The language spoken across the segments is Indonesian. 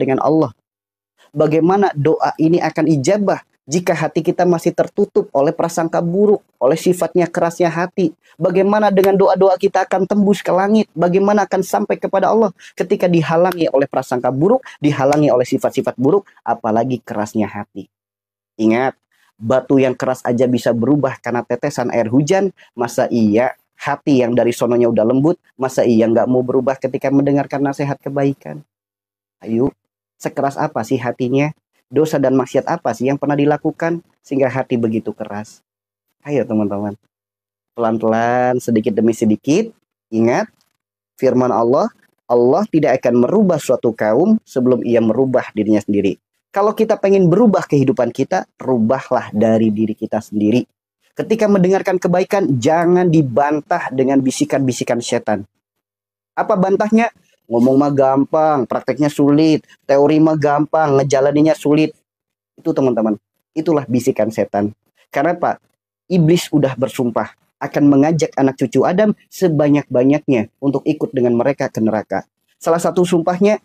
dengan Allah. Bagaimana doa ini akan ijabah jika hati kita masih tertutup oleh prasangka buruk, oleh sifatnya kerasnya hati? Bagaimana dengan doa-doa kita akan tembus ke langit? Bagaimana akan sampai kepada Allah ketika dihalangi oleh prasangka buruk, dihalangi oleh sifat-sifat buruk, apalagi kerasnya hati? Ingat, batu yang keras aja bisa berubah karena tetesan air hujan. Masa iya hati yang dari sononya udah lembut, masa iya nggak mau berubah ketika mendengarkan nasihat kebaikan? Ayo, sekeras apa sih hatinya? Dosa dan maksiat apa sih yang pernah dilakukan sehingga hati begitu keras? Ayo teman-teman, pelan-pelan, sedikit demi sedikit. Ingat, firman Allah, Allah tidak akan merubah suatu kaum sebelum ia merubah dirinya sendiri. Kalau kita pengen berubah kehidupan kita, rubahlah dari diri kita sendiri. Ketika mendengarkan kebaikan, jangan dibantah dengan bisikan-bisikan setan. Apa bantahnya? Ngomong mah gampang, prakteknya sulit. Teori mah gampang, ngejalaninnya sulit. Itu teman-teman, itulah bisikan setan. Karena Pak, iblis udah bersumpah akan mengajak anak cucu Adam sebanyak-banyaknya untuk ikut dengan mereka ke neraka. Salah satu sumpahnya,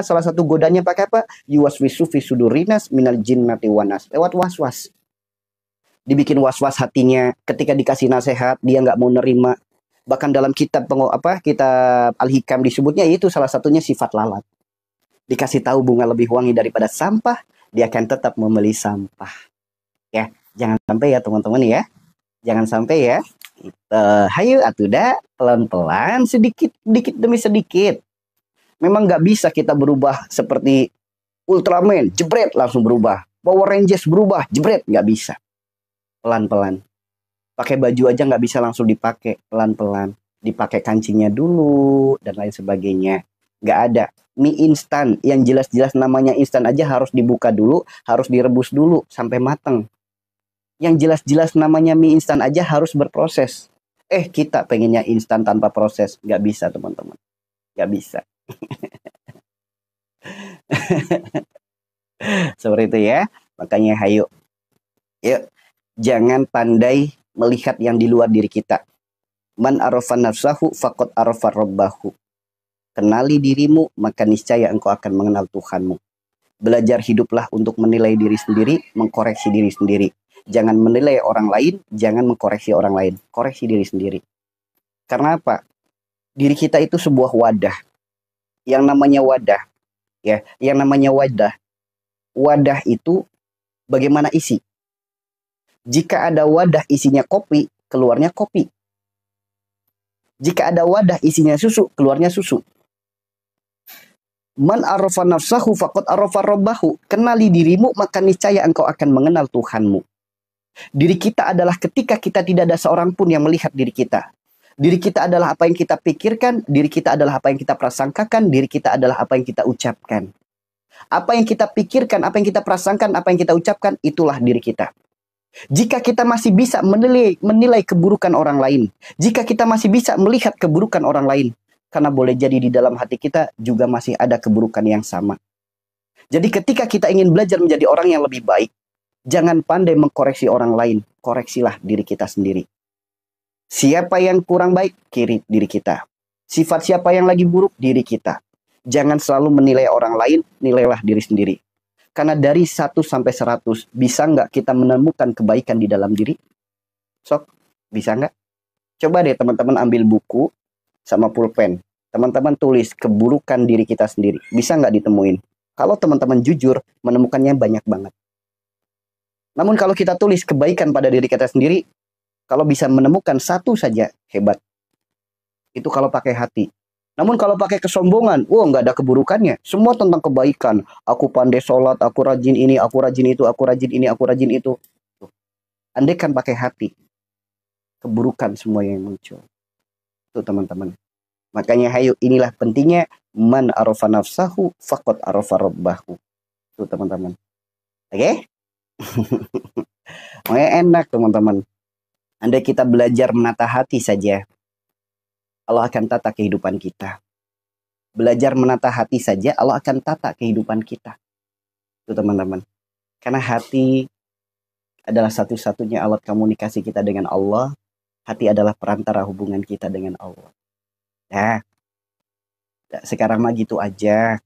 salah satu godanya pakai apa? Yuwaswisu fi sudurinas minal jinnati wanas. Lewat was-was. Dibikin was-was hatinya, ketika dikasih nasihat, dia nggak mau nerima. Bahkan dalam kitab kitab Al-Hikam disebutnya itu salah satunya sifat lalat. Dikasih tahu bunga lebih wangi daripada sampah, dia akan tetap membeli sampah. Ya, jangan sampai ya teman-teman ya. Jangan sampai ya. Hayu atuda pelan-pelan sedikit demi sedikit. Memang nggak bisa kita berubah seperti Ultraman, jebret langsung berubah. Power Rangers berubah, jebret, nggak bisa. Pelan-pelan. Pakai baju aja nggak bisa langsung dipakai, pelan-pelan. Dipakai kancingnya dulu, dan lain sebagainya. Nggak ada. Mie instan, yang jelas-jelas namanya instan aja harus dibuka dulu, harus direbus dulu, sampai mateng. Yang jelas-jelas namanya mie instan aja harus berproses. Kita pengennya instan tanpa proses. Nggak bisa, teman-teman. Nggak bisa. Seperti itu ya. Makanya hayo. Yuk, jangan pandai melihat yang di luar diri kita. Man arafa nafsahu faqad arafa rabbahu. Kenali dirimu, maka niscaya engkau akan mengenal Tuhanmu. Belajar hiduplah untuk menilai diri sendiri, mengkoreksi diri sendiri. Jangan menilai orang lain, jangan mengkoreksi orang lain. Koreksi diri sendiri. Karena apa? Diri kita itu sebuah wadah. Yang namanya wadah, ya, wadah itu bagaimana isi? Jika ada wadah isinya kopi, keluarnya kopi. Jika ada wadah isinya susu, keluarnya susu. Man arafa nafsahu faqad arafa rabbahu. Kenali dirimu, maka niscaya engkau akan mengenal Tuhanmu. Diri kita adalah ketika kita tidak ada seorang pun yang melihat diri kita. Diri kita adalah apa yang kita pikirkan, diri kita adalah apa yang kita prasangkakan, diri kita adalah apa yang kita ucapkan. Apa yang kita pikirkan, apa yang kita prasangkan, apa yang kita ucapkan, itulah diri kita. Jika kita masih bisa menilai keburukan orang lain, jika kita masih bisa melihat keburukan orang lain, karena boleh jadi di dalam hati kita juga masih ada keburukan yang sama. Jadi ketika kita ingin belajar menjadi orang yang lebih baik, jangan pandai mengkoreksi orang lain, koreksilah diri kita sendiri. Siapa yang kurang baik, kiri diri kita. Sifat siapa yang lagi buruk, diri kita. Jangan selalu menilai orang lain, nilailah diri sendiri. Karena dari 1 sampai 100, bisa nggak kita menemukan kebaikan di dalam diri? Sok, bisa nggak? Coba deh teman-teman ambil buku sama pulpen. Teman-teman tulis keburukan diri kita sendiri. Bisa nggak ditemuin? Kalau teman-teman jujur, menemukannya banyak banget. Namun kalau kita tulis kebaikan pada diri kita sendiri, kalau bisa menemukan 1 saja, hebat. Itu kalau pakai hati. Namun kalau pakai kesombongan, nggak ada keburukannya. Semua tentang kebaikan. Aku pandai sholat, aku rajin ini, aku rajin itu, aku rajin ini, aku rajin itu. Andai kan pakai hati, keburukan semua yang muncul. Itu teman-teman. Makanya hayu, inilah pentingnya man arafa nafsahu faqad arafa rabbahu. Itu teman-teman. Oke? Makanya enak teman-teman. Andai kita belajar menata hati saja, Allah akan tata kehidupan kita. Belajar menata hati saja, Allah akan tata kehidupan kita. Itu teman-teman. Karena hati adalah satu-satunya alat komunikasi kita dengan Allah. Hati adalah perantara hubungan kita dengan Allah. Nah, sekarang mah gitu aja.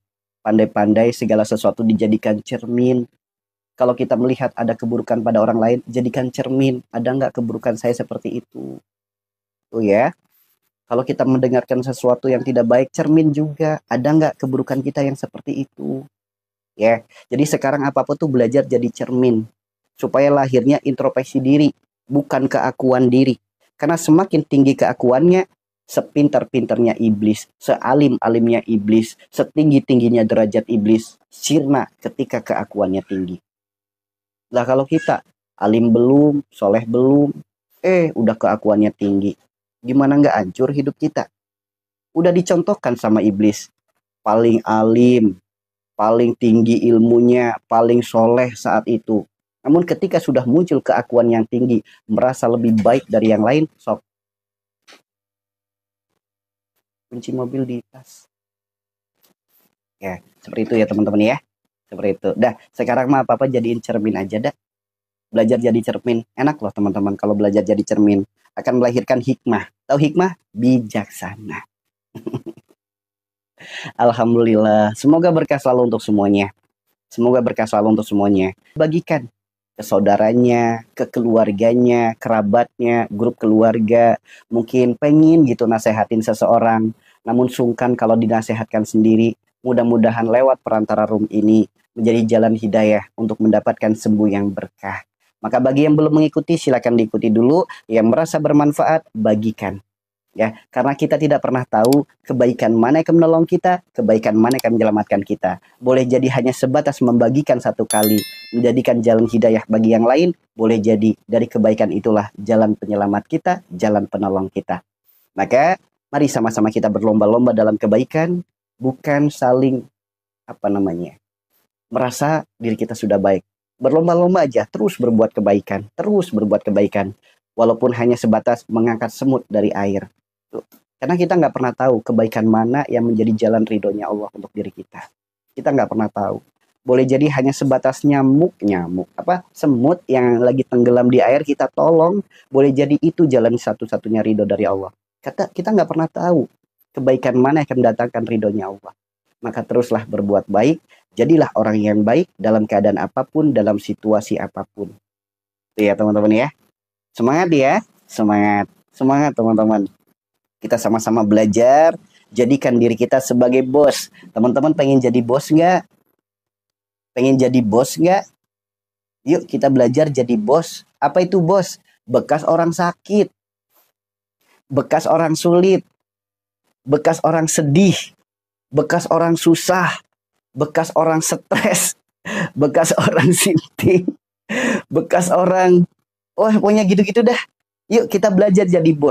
Pandai-pandai segala sesuatu dijadikan cermin. Kalau kita melihat ada keburukan pada orang lain, jadikan cermin. Ada nggak keburukan saya seperti itu? Tuh ya. Kalau kita mendengarkan sesuatu yang tidak baik, cermin juga. Ada nggak keburukan kita yang seperti itu? Ya. Jadi sekarang apapun tuh belajar jadi cermin. Supaya lahirnya introspeksi diri, bukan keakuan diri. Karena semakin tinggi keakuannya, sepintar-pintarnya iblis, sealim-alimnya iblis, setinggi-tingginya derajat iblis, sirna ketika keakuannya tinggi. Lah kalau kita alim belum, soleh belum, udah keakuannya tinggi. Gimana nggak hancur hidup kita? Udah dicontohkan sama iblis. Paling alim, paling tinggi ilmunya, paling soleh saat itu. Namun ketika sudah muncul keakuan yang tinggi, merasa lebih baik dari yang lain, sok. Kunci mobil di tas. Ya, seperti itu ya teman-teman ya. Seperti itu. Dah, sekarang mah apa-apa jadiin cermin aja dah. Belajar jadi cermin. Enak loh teman-teman kalau belajar jadi cermin. Akan melahirkan hikmah. Tahu hikmah? Bijaksana. Alhamdulillah. Semoga berkah selalu untuk semuanya. Semoga berkah selalu untuk semuanya. Bagikan ke saudaranya, ke keluarganya, kerabatnya, grup keluarga. Mungkin pengen gitu nasehatin seseorang. Namun sungkan kalau dinasehatkan sendiri. Mudah-mudahan lewat perantara room ini menjadi jalan hidayah untuk mendapatkan sembuh yang berkah. Maka bagi yang belum mengikuti silakan diikuti dulu. Yang merasa bermanfaat bagikan. Ya, karena kita tidak pernah tahu kebaikan mana yang akan menolong kita, kebaikan mana yang akan menyelamatkan kita. Boleh jadi hanya sebatas membagikan satu kali, menjadikan jalan hidayah bagi yang lain, boleh jadi dari kebaikan itulah jalan penyelamat kita, jalan penolong kita. Maka mari sama-sama kita berlomba-lomba dalam kebaikan, bukan saling merasa diri kita sudah baik. Berlomba-lomba aja, terus berbuat kebaikan, terus berbuat kebaikan. Walaupun hanya sebatas mengangkat semut dari air. Karena kita nggak pernah tahu kebaikan mana yang menjadi jalan ridhonya Allah untuk diri kita. Kita nggak pernah tahu. Boleh jadi hanya sebatas semut yang lagi tenggelam di air kita tolong. Boleh jadi itu jalan satu-satunya ridho dari Allah. Kita nggak pernah tahu kebaikan mana yang akan mendatangkan ridhonya Allah. Maka teruslah berbuat baik. Jadilah orang yang baik dalam keadaan apapun, dalam situasi apapun. Itu ya teman-teman ya. Semangat ya. Semangat. Semangat teman-teman. Kita sama-sama belajar, jadikan diri kita sebagai bos. Teman-teman pengen jadi bos nggak? Pengen jadi bos nggak? Yuk kita belajar jadi bos. Apa itu bos? Bekas orang sakit, bekas orang sulit, bekas orang sedih, bekas orang susah, bekas orang stres, bekas orang sinting, bekas orang, pokoknya gitu-gitu dah. Yuk kita belajar jadi bos.